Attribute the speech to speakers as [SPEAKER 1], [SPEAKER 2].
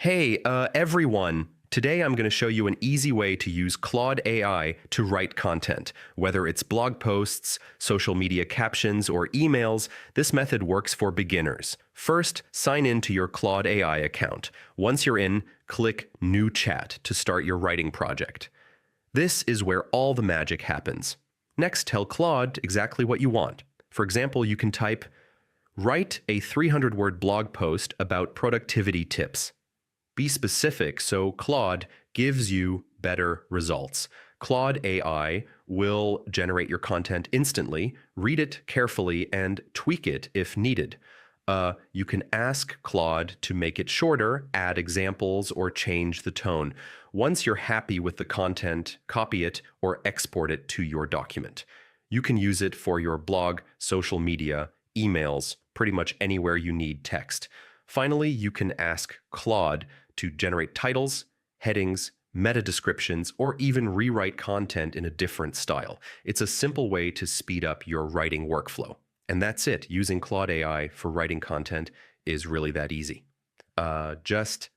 [SPEAKER 1] Hey, everyone. Today I'm going to show you an easy way to use Claude AI to write content. Whether it's blog posts, social media captions, or emails, this method works for beginners. First, sign in to your Claude AI account. Once you're in, click New Chat to start your writing project. This is where all the magic happens. Next, tell Claude exactly what you want. For example, you can type, "Write a 300-word blog post about productivity tips." Be specific so Claude gives you better results. Claude AI will generate your content instantly, read it carefully, and tweak it if needed. You can ask Claude to make it shorter, add examples, or change the tone. Once you're happy with the content, copy it or export it to your document. You can use it for your blog, social media, emails, pretty much anywhere you need text. Finally, you can ask Claude to generate titles, headings, meta descriptions, or even rewrite content in a different style. It's a simple way to speed up your writing workflow. And that's it. Using Claude AI for writing content is really that easy. Just